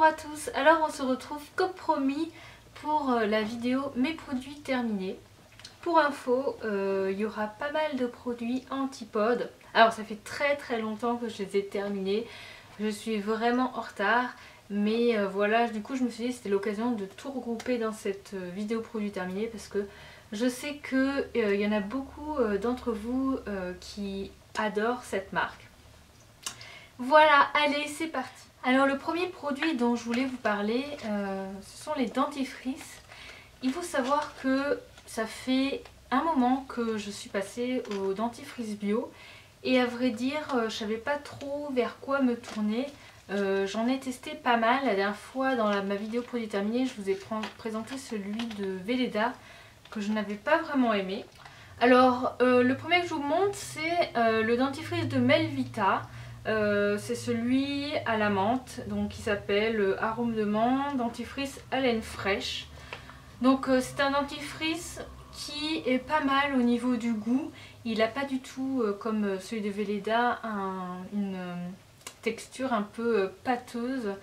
Bonjour à tous, alors on se retrouve comme promis pour la vidéo mes produits terminés. Pour info, il y aura pas mal de produits antipodes. Alors ça fait très longtemps que je les ai terminés, je suis vraiment en retard. Mais voilà, du coup je me suis dit que c'était l'occasion de tout regrouper dans cette vidéo produits terminés parce que je sais qu'il y en a beaucoup d'entre vous qui adorent cette marque. Voilà, allez c'est parti. Alors le premier produit dont je voulais vous parler, ce sont les dentifrices. Il faut savoir que ça fait un moment que je suis passée au dentifrice bio. Et à vrai dire, je savais pas trop vers quoi me tourner. J'en ai testé pas mal. La dernière fois dans ma vidéo produit terminé, je vous ai présenté celui de Velleda que je n'avais pas vraiment aimé. Alors le premier que je vous montre, c'est le dentifrice de Melvita. C'est celui à la menthe, donc qui s'appelle arôme de menthe, dentifrice haleine fraîche. Donc c'est un dentifrice qui est pas mal au niveau du goût. Il n'a pas du tout comme celui de Velleda une texture un peu pâteuse,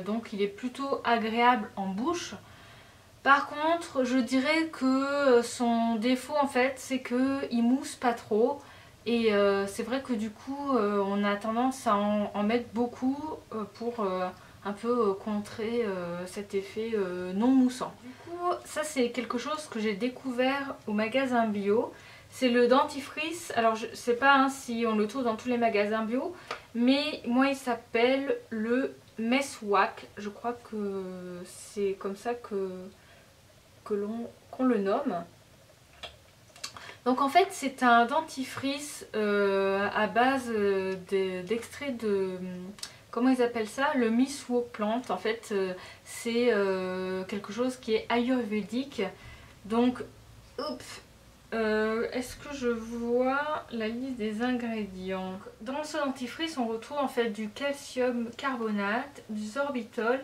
donc il est plutôt agréable en bouche. Par contre, je dirais que son défaut en fait, c'est qu'il mousse pas trop. Et c'est vrai que du coup, on a tendance à en mettre beaucoup pour un peu contrer cet effet non moussant. Du coup, ça c'est quelque chose que j'ai découvert au magasin bio. C'est le dentifrice, alors je sais pas si on le trouve dans tous les magasins bio, mais moi il s'appelle le Meswak. Je crois que c'est comme ça qu'on le nomme. Donc en fait c'est un dentifrice à base d'extrait de... Comment ils appellent ça? Le Miswo plant. En fait c'est quelque chose qui est ayurvédique. Donc, est-ce que je vois la liste des ingrédients? Dans ce dentifrice on retrouve en fait du calcium carbonate, du sorbitol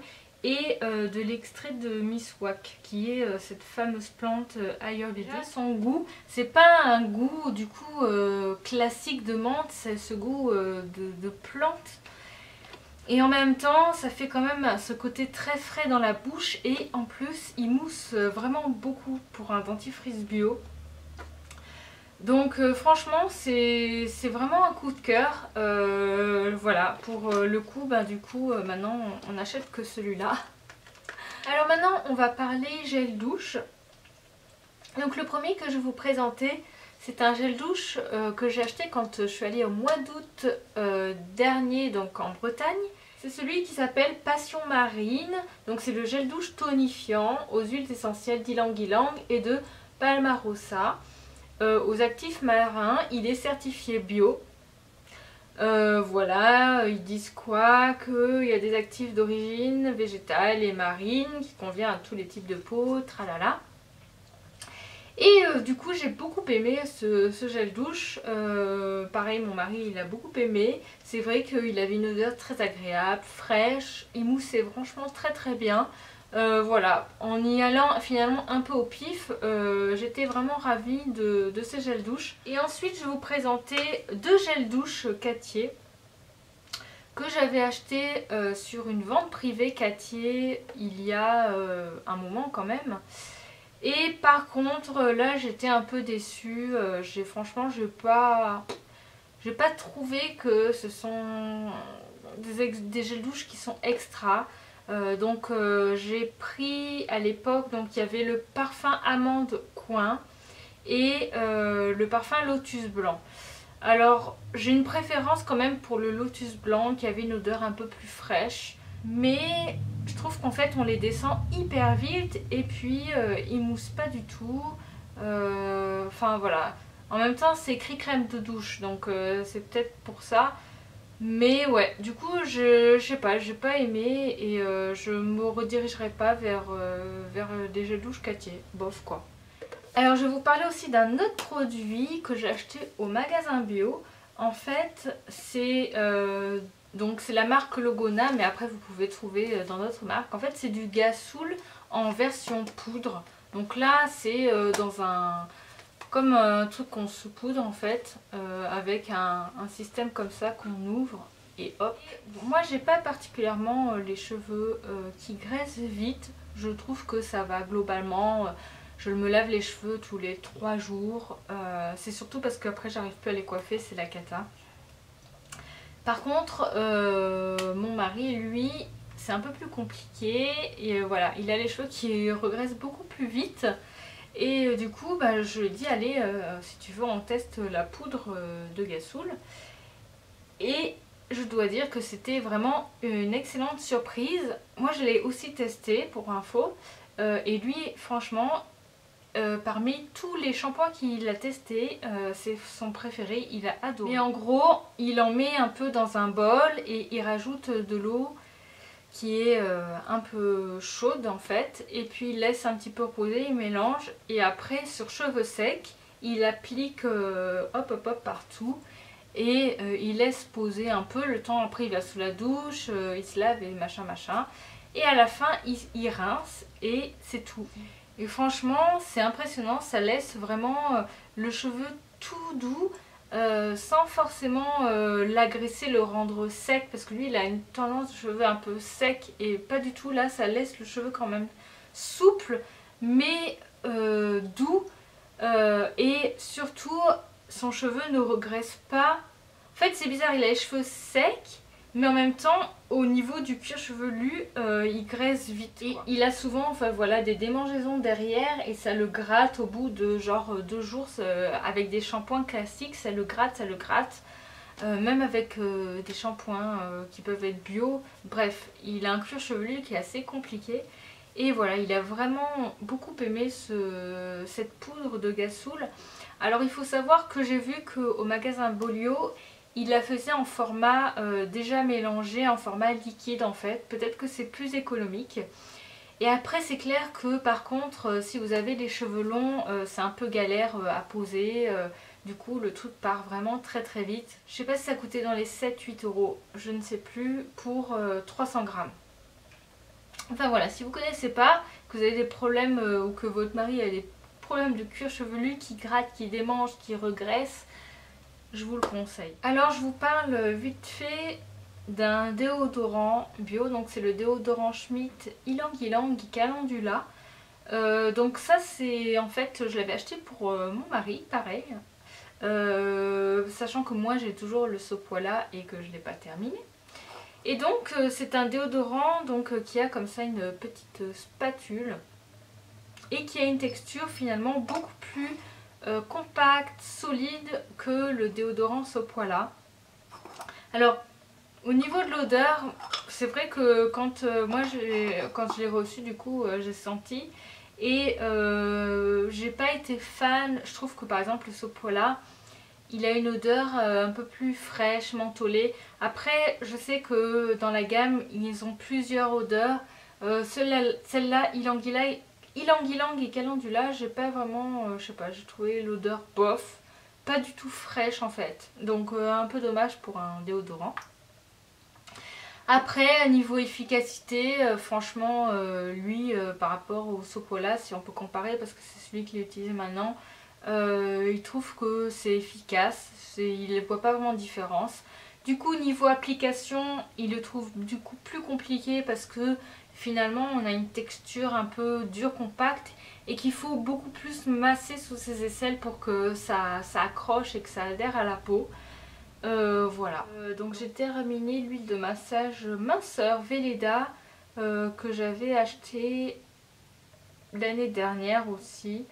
et de l'extrait de Miswak qui est cette fameuse plante ayurvédique. Son goût, c'est pas un goût du coup classique de menthe, c'est ce goût de plante. Et en même temps ça fait quand même ce côté très frais dans la bouche et en plus il mousse vraiment beaucoup pour un dentifrice bio. Donc franchement c'est vraiment un coup de cœur. Voilà, pour le coup, du coup maintenant on n'achète que celui-là. Alors maintenant on va parler gel douche. Donc le premier que je vais vous présenter, c'est un gel douche que j'ai acheté quand je suis allée au mois d'août dernier, donc en Bretagne. C'est celui qui s'appelle Passion Marine. Donc c'est le gel douche tonifiant aux huiles essentielles d'ylang-ylang et de palmarosa. Aux actifs marins, il est certifié bio. Voilà, ils disent quoi? Qu'il y a des actifs d'origine végétale et marine qui convient à tous les types de peau, tralala. Et du coup j'ai beaucoup aimé ce gel douche. Pareil, mon mari il a beaucoup aimé. C'est vrai qu'il avait une odeur très agréable, fraîche, il moussait franchement très bien. Voilà, en y allant finalement un peu au pif, j'étais vraiment ravie de ces gels douche. Et ensuite je vais vous présenter deux gels douche Cattier que j'avais acheté sur une vente privée Cattier il y a un moment quand même. Et par contre là j'étais un peu déçue, franchement j'ai pas trouvé que ce sont des gels douche qui sont extra. Donc j'ai pris à l'époque, donc il y avait le parfum amande coin et le parfum lotus blanc. Alors j'ai une préférence quand même pour le lotus blanc qui avait une odeur un peu plus fraîche, mais je trouve qu'en fait on les descend hyper vite et puis ils moussent pas du tout. Enfin voilà, en même temps c'est écrit crème de douche, donc c'est peut-être pour ça. Mais ouais, du coup je sais pas, j'ai pas aimé et je me redirigerai pas vers des gels douche Cattier, bof quoi. Alors je vais vous parler aussi d'un autre produit que j'ai acheté au magasin bio. En fait c'est la marque Logona, mais après vous pouvez trouver dans d'autres marques. En fait c'est du Gasoul en version poudre. Donc là c'est dans comme un truc qu'on saupoudre en fait, avec un système comme ça qu'on ouvre. et hop. Moi j'ai pas particulièrement les cheveux qui graissent vite, je trouve que ça va globalement. Je me lave les cheveux tous les 3 jours, c'est surtout parce qu'après j'arrive plus à les coiffer, c'est la cata. Par contre mon mari lui c'est un peu plus compliqué et voilà, il a les cheveux qui regraissent beaucoup plus vite. Et du coup bah, je lui ai dit allez si tu veux on teste la poudre de Gassoul. Et je dois dire que c'était vraiment une excellente surprise. Moi je l'ai aussi testé pour info et lui franchement parmi tous les shampoings qu'il a testé, c'est son préféré, il a adoré. Et en gros il en met un peu dans un bol et il rajoute de l'eau qui est un peu chaude en fait, et puis il laisse un petit peu reposer, il mélange et après sur cheveux secs il applique hop hop hop partout et il laisse poser un peu le temps. Après il va sous la douche, il se lave et machin machin et à la fin il rince et c'est tout. Et franchement c'est impressionnant, ça laisse vraiment le cheveu tout doux. Sans forcément l'agresser, le rendre sec, parce que lui il a une tendance de cheveux un peu sec et pas du tout. Là ça laisse le cheveu quand même souple mais doux et surtout son cheveu ne regraisse pas. En fait c'est bizarre, il a les cheveux secs mais en même temps au niveau du cuir chevelu il graisse vite et il a souvent enfin voilà des démangeaisons derrière et ça le gratte au bout de genre 2 jours avec des shampoings classiques, ça le gratte, même avec des shampoings qui peuvent être bio. Bref, il a un cuir chevelu qui est assez compliqué et voilà, il a vraiment beaucoup aimé cette poudre de Gassoul. Alors il faut savoir que j'ai vu qu'au magasin Bolio il la faisait en format déjà mélangé, en format liquide en fait. Peut-être que c'est plus économique. Et après c'est clair que par contre si vous avez des cheveux longs c'est un peu galère à poser. Du coup le truc part vraiment très très vite. Je sais pas si ça coûtait dans les 7-8 euros, je ne sais plus, pour 300 grammes. Enfin voilà, si vous ne connaissez pas, que vous avez des problèmes ou que votre mari a des problèmes de cuir chevelu qui gratte, qui démange, qui regraisse, je vous le conseille. Alors je vous parle vite fait d'un déodorant bio, donc c'est le déodorant Schmitt Ylang Ylang Calendula. Donc ça c'est en fait, je l'avais acheté pour mon mari, pareil. Sachant que moi j'ai toujours le Sopoila et que je ne l'ai pas terminé. Et donc c'est un déodorant donc, qui a comme ça une petite spatule et qui a une texture finalement beaucoup plus compact, solide que le déodorant Sopoila. Alors au niveau de l'odeur, c'est vrai que quand quand je l'ai reçu du coup j'ai senti et j'ai pas été fan. Je trouve que par exemple le Sopoila il a une odeur un peu plus fraîche, mentholée. Après je sais que dans la gamme ils ont plusieurs odeurs. Celle-là Ylang Ylang et Calendula, j'ai pas vraiment, je sais pas, j'ai trouvé l'odeur bof, pas du tout fraîche en fait. Donc un peu dommage pour un déodorant. Après niveau efficacité, franchement lui par rapport au Sopoila, si on peut comparer parce que c'est celui qu'il utilise maintenant, il trouve que c'est efficace, il ne voit pas vraiment de différence. Du coup niveau application, il le trouve du coup plus compliqué parce que finalement on a une texture un peu dure, compacte et qu'il faut beaucoup plus masser sous ses aisselles pour que ça accroche et que ça adhère à la peau. Voilà. Donc j'ai terminé l'huile de massage minceur Velleda que j'avais acheté l'année dernière aussi.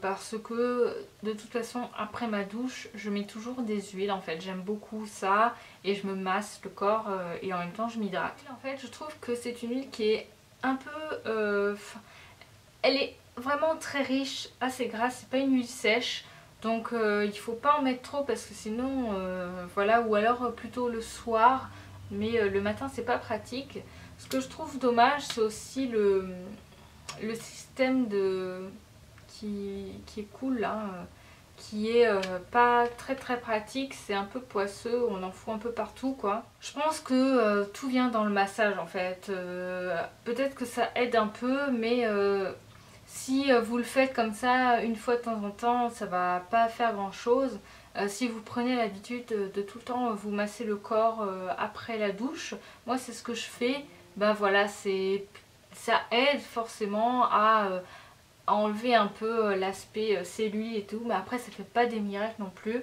Parce que de toute façon après ma douche je mets toujours des huiles en fait, j'aime beaucoup ça et je me masse le corps et en même temps je m'hydrate. En fait je trouve que c'est une huile qui est un peu elle est vraiment très riche, assez grasse, c'est pas une huile sèche donc il faut pas en mettre trop parce que sinon voilà, ou alors plutôt le soir mais le matin c'est pas pratique. Ce que je trouve dommage c'est aussi le système qui est cool là, qui est pas très pratique, c'est un peu poisseux, on en fout un peu partout quoi. Je pense que tout vient dans le massage en fait, peut-être que ça aide un peu mais si vous le faites comme ça une fois de temps en temps ça va pas faire grand chose. Si vous prenez l'habitude de tout le temps vous masser le corps après la douche, moi c'est ce que je fais. Ben voilà, ça aide forcément à enlever un peu l'aspect cellule et tout, mais après ça fait pas des miracles non plus.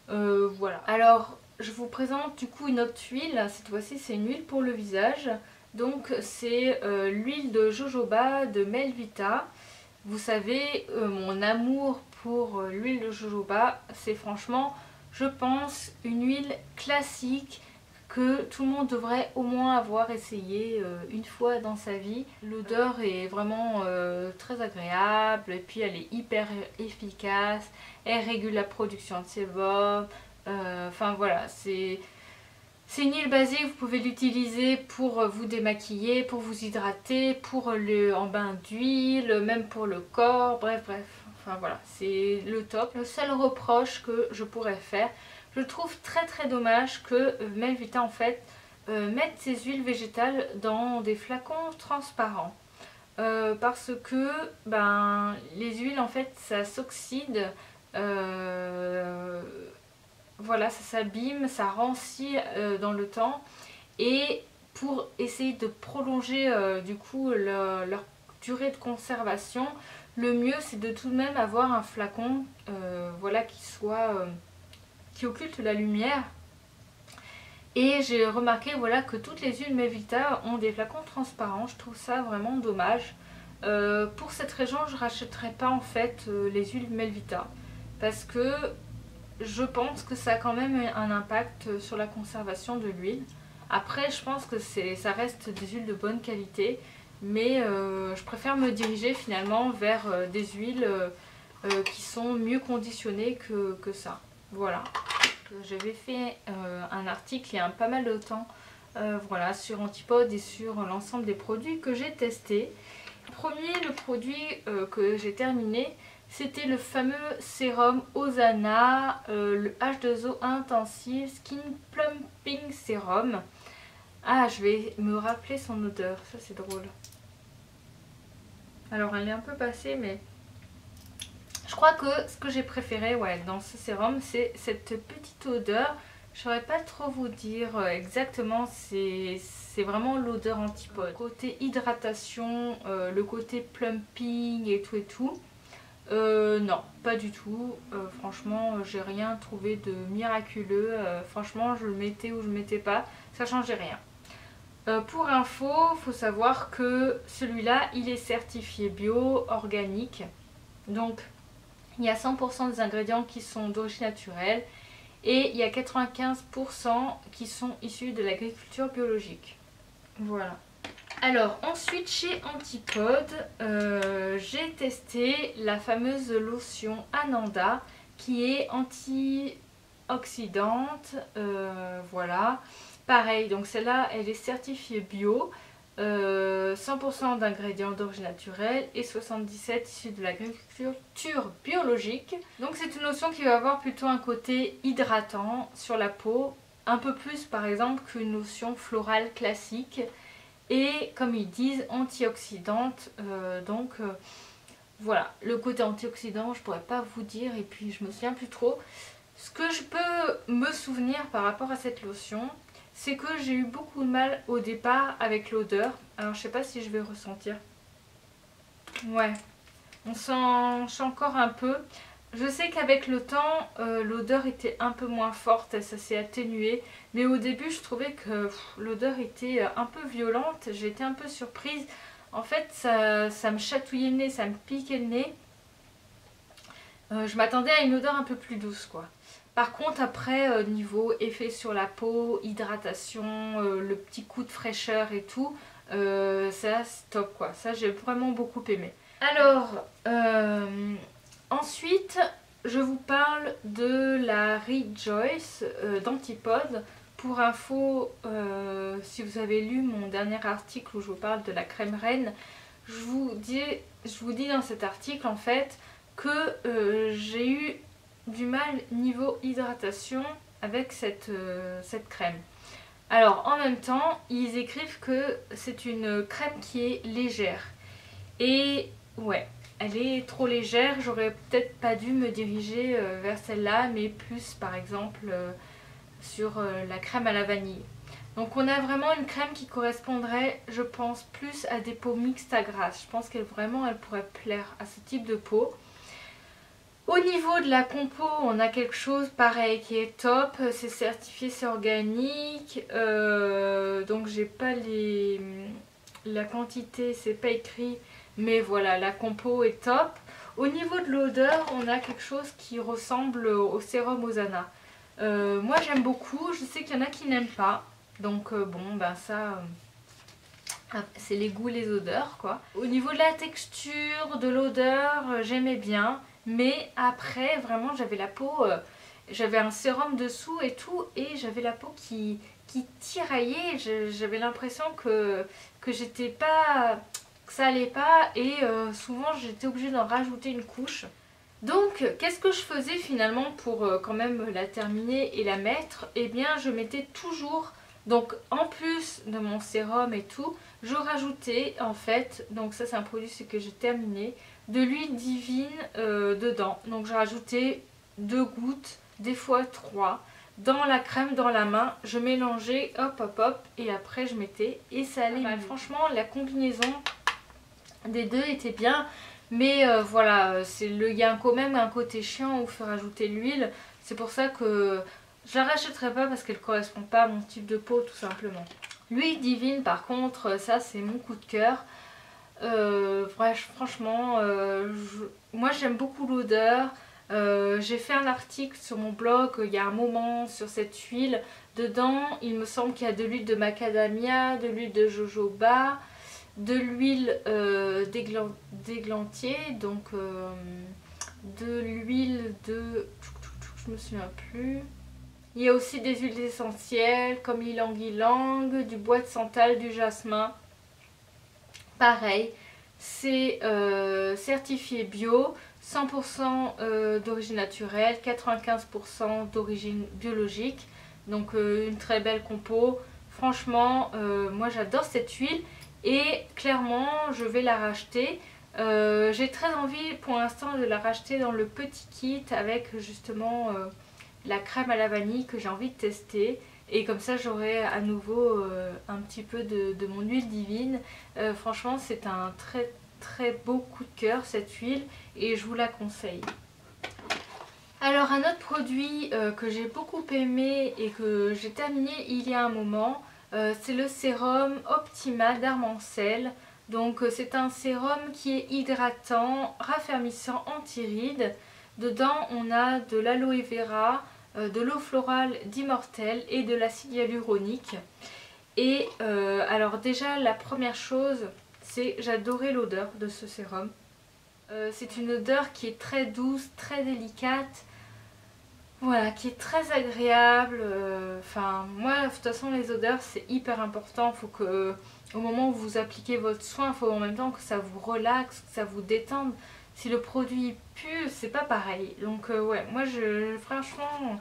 Voilà. Alors je vous présente du coup une autre huile. Cette fois-ci c'est une huile pour le visage. Donc c'est l'huile de jojoba de Melvita. Vous savez, mon amour pour l'huile de jojoba, c'est franchement, je pense, une huile classique que tout le monde devrait au moins avoir essayé une fois dans sa vie. L'odeur est vraiment très agréable et puis elle est hyper efficace, elle régule la production de sébum, enfin voilà, c'est une huile basique, vous pouvez l'utiliser pour vous démaquiller, pour vous hydrater, en bain d'huile, même pour le corps, bref. Enfin voilà, c'est le top. Le seul reproche que je pourrais faire, je trouve très dommage que Melvita en fait mette ses huiles végétales dans des flacons transparents. Parce que les huiles en fait ça s'oxyde, voilà, ça s'abîme, ça rancit dans le temps, et pour essayer de prolonger du coup leur durée de conservation, le mieux c'est de tout de même avoir un flacon voilà, qui occulte la lumière. Et j'ai remarqué voilà, que toutes les huiles Melvita ont des flacons transparents, je trouve ça vraiment dommage. Pour cette raison je rachèterai pas en fait les huiles Melvita, parce que je pense que ça a quand même un impact sur la conservation de l'huile. Après je pense que ça reste des huiles de bonne qualité, mais je préfère me diriger finalement vers des huiles qui sont mieux conditionnées que ça. Voilà. J'avais fait un article il y a pas mal de temps voilà, sur Antipode et sur l'ensemble des produits que j'ai testés. Le produit que j'ai terminé, c'était le fameux sérum Osana, le H2O Intensive Skin Plumping Serum. Ah, je vais me rappeler son odeur, ça c'est drôle. Alors elle est un peu passée, mais je crois que ce que j'ai préféré dans ce sérum, c'est cette petite odeur. Je ne saurais pas trop vous dire exactement, c'est vraiment l'odeur Antipode. Le côté hydratation, le côté plumping et tout. Non, pas du tout. Franchement, j'ai rien trouvé de miraculeux. Franchement, je le mettais ou je le mettais pas, ça changeait rien. Pour info, il faut savoir que celui-là, il est certifié bio, organique. Donc, il y a 100% des ingrédients qui sont d'origine naturelle et il y a 95% qui sont issus de l'agriculture biologique. Voilà. Alors ensuite chez Antipode, j'ai testé la fameuse lotion Ananda qui est antioxydante. Voilà. Pareil, donc celle-là elle est certifiée bio. 100% d'ingrédients d'origine naturelle et 77 issus de l'agriculture biologique. Donc c'est une lotion qui va avoir plutôt un côté hydratant sur la peau, un peu plus par exemple qu'une lotion florale classique, et comme ils disent antioxydante. Voilà, le côté antioxydant je pourrais pas vous dire, et puis je me souviens plus trop. Ce que je peux me souvenir par rapport à cette lotion, c'est que j'ai eu beaucoup de mal au départ avec l'odeur. Alors je sais pas si je vais ressentir. Ouais, on sent encore un peu. Je sais qu'avec le temps, l'odeur était un peu moins forte, ça s'est atténué. Mais au début, je trouvais que l'odeur était un peu violente. J'ai été un peu surprise. En fait, ça me chatouillait le nez, ça me piquait le nez. Je m'attendais à une odeur un peu plus douce, quoi. Par contre après niveau effet sur la peau, hydratation, le petit coup de fraîcheur et tout, ça c'est top quoi, ça j'ai vraiment beaucoup aimé. Alors ensuite je vous parle de la Rejoice d'Antipode. Pour info, si vous avez lu mon dernier article où je vous parle de la crème reine, je vous dis dans cet article en fait que j'ai eu du mal niveau hydratation avec cette crème. Alors en même temps ils écrivent que c'est une crème qui est légère, et ouais, elle est trop légère. J'aurais peut-être pas dû me diriger vers celle-là, mais plus par exemple sur la crème à la vanille. Donc on a vraiment une crème qui correspondrait, je pense, plus à des peaux mixtes à grasse. Je pense qu'elle vraiment elle pourrait plaire à ce type de peau. Au niveau de la compo, on a quelque chose pareil qui est top. C'est certifié, c'est organique. Donc j'ai pas la quantité, c'est pas écrit. Mais voilà, la compo est top. Au niveau de l'odeur, on a quelque chose qui ressemble au sérum Osana. Moi j'aime beaucoup, je sais qu'il y en a qui n'aiment pas. Donc bon, ben ça, c'est les goûts, les odeurs quoi. Au niveau de la texture, de l'odeur, j'aimais bien. Mais après, vraiment, j'avais la peau, j'avais un sérum dessous et tout. Et j'avais la peau qui tiraillait. J'avais l'impression que j'étais pas, que ça allait pas. Et souvent, j'étais obligée d'en rajouter une couche. Donc, qu'est-ce que je faisais finalement pour quand même la terminer et la mettre? Eh bien, je mettais toujours... Donc en plus de mon sérum et tout, je rajoutais en fait, donc ça c'est un produit que j'ai terminé, de l'huile divine dedans. Donc j'ai rajouté 2 gouttes, des fois 3, dans la crème, dans la main. Je mélangeais, hop hop hop, et après je mettais et ça allait mieux. Franchement la combinaison des deux était bien. Mais voilà, il y a quand même un côté chiant où il faut rajouter l'huile. C'est pour ça que... je la rachèterai pas parce qu'elle correspond pas à mon type de peau tout simplement. L'huile divine par contre, ça c'est mon coup de cœur. Franchement, moi j'aime beaucoup l'odeur. J'ai fait un article sur mon blog il y a un moment sur cette huile. Dedans il me semble qu'il y a de l'huile de macadamia, de l'huile de jojoba, de l'huile d'églantier, donc de l'huile de... je me souviens plus. Il y a aussi des huiles essentielles comme l'ylang-ylang, du bois de santal, du jasmin. Pareil, c'est certifié bio, 100% d'origine naturelle, 95% d'origine biologique. Donc une très belle compo. Franchement, moi j'adore cette huile et clairement je vais la racheter. J'ai très envie pour l'instant de la racheter dans le petit kit avec justement... la crème à la vanille que j'ai envie de tester, et comme ça j'aurai à nouveau un petit peu de mon huile divine. Franchement c'est un très très beau coup de cœur cette huile et je vous la conseille. Alors un autre produit que j'ai beaucoup aimé et que j'ai terminé il y a un moment, c'est le sérum Optima d'Armancel. Donc c'est un sérum qui est hydratant, raffermissant, anti-rides. Dedans on a de l'aloe vera, de l'eau florale d'Immortel et de l'acide hyaluronique. Et alors déjà la première chose, c'est j'adorais l'odeur de ce sérum. C'est une odeur qui est très douce, très délicate, voilà, qui est très agréable. Enfin moi de toute façon les odeurs c'est hyper important. Il faut que au moment où vous appliquez votre soin, il faut en même temps que ça vous relaxe, que ça vous détende. Si le produit pue, c'est pas pareil. Donc ouais, moi franchement,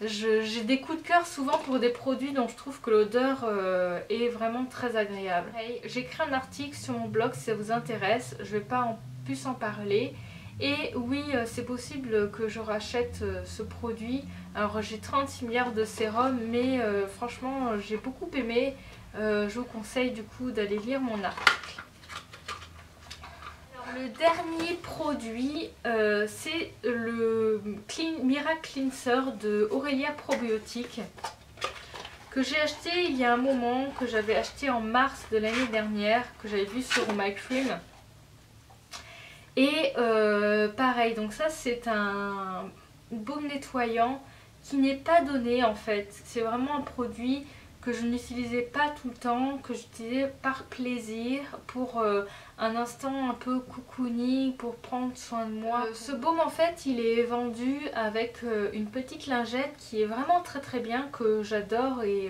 j'ai des coups de cœur souvent pour des produits dont je trouve que l'odeur est vraiment très agréable. J'ai écrit un article sur mon blog si ça vous intéresse, je vais pas plus en parler. Et oui, c'est possible que je rachète ce produit. Alors j'ai 36 milliards de sérums, mais franchement j'ai beaucoup aimé. Je vous conseille du coup d'aller lire mon article. Le dernier produit, c'est le Miracle Cleanser de Aurelia Probiotiques que j'ai acheté il y a un moment, que j'avais acheté en mars de l'année dernière, que j'avais vu sur My Cream. Et pareil, donc ça c'est un baume nettoyant qui n'est pas donné en fait. C'est vraiment un produit que je n'utilisais pas tout le temps, que j'utilisais par plaisir, pour un instant un peu cocooning, pour prendre soin de moi. Ce baume en fait il est vendu avec une petite lingette qui est vraiment très très bien, que j'adore et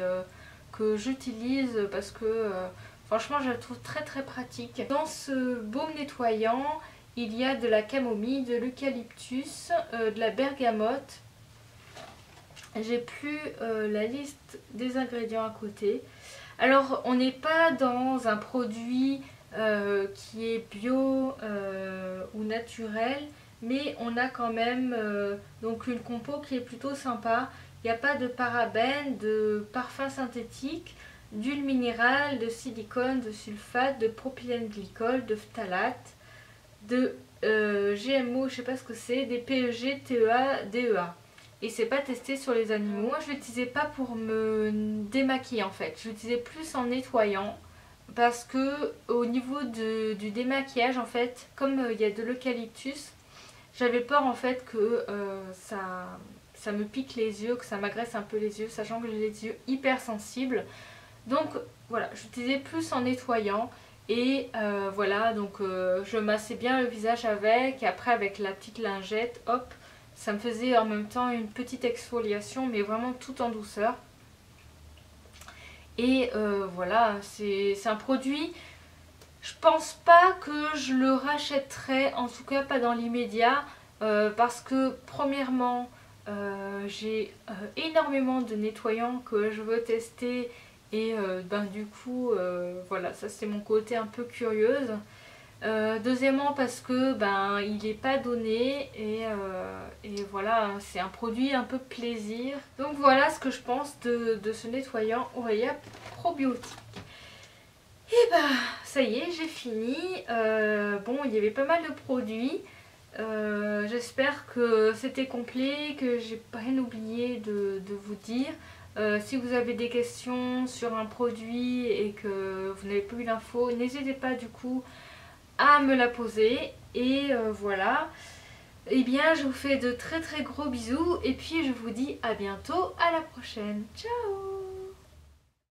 que j'utilise parce que franchement je la trouve très très pratique. Dans ce baume nettoyant il y a de la camomille, de l'eucalyptus, de la bergamote. J'ai plus la liste des ingrédients à côté. Alors on n'est pas dans un produit qui est bio ou naturel, mais on a quand même donc une compo qui est plutôt sympa. Il n'y a pas de parabènes, de parfums synthétiques, d'huile minérale, de silicone, de sulfate, de propylène glycol, de phtalate, de GMO, je sais pas ce que c'est, des PEG, TEA, DEA. Et c'est pas testé sur les animaux. Moi je l'utilisais pas pour me démaquiller en fait, je l'utilisais plus en nettoyant. Parce que au niveau du démaquillage en fait, comme il y a de l'eucalyptus, j'avais peur en fait que ça me pique les yeux, que ça m'agresse un peu les yeux, sachant que j'ai les yeux hyper sensibles. Donc voilà, j'utilisais plus en nettoyant. Et voilà, donc je massais bien le visage avec, et après avec la petite lingette, hop, ça me faisait en même temps une petite exfoliation, mais vraiment tout en douceur. Et voilà, c'est un produit, je pense pas que je le rachèterai, en tout cas pas dans l'immédiat, parce que premièrement, j'ai énormément de nettoyants que je veux tester et ben, du coup, voilà, ça c'est mon côté un peu curieuse. Deuxièmement parce que ben il n'est pas donné et voilà, c'est un produit un peu plaisir. Donc voilà ce que je pense de ce nettoyant Orelia probiotique. Et bah ça y est, j'ai fini. Bon, il y avait pas mal de produits. J'espère que c'était complet, que j'ai rien oublié de vous dire. Si vous avez des questions sur un produit et que vous n'avez pas eu l'info, n'hésitez pas du coup à me la poser. Et voilà. Et bien je vous fais de très très gros bisous et puis je vous dis à bientôt, à la prochaine. Ciao!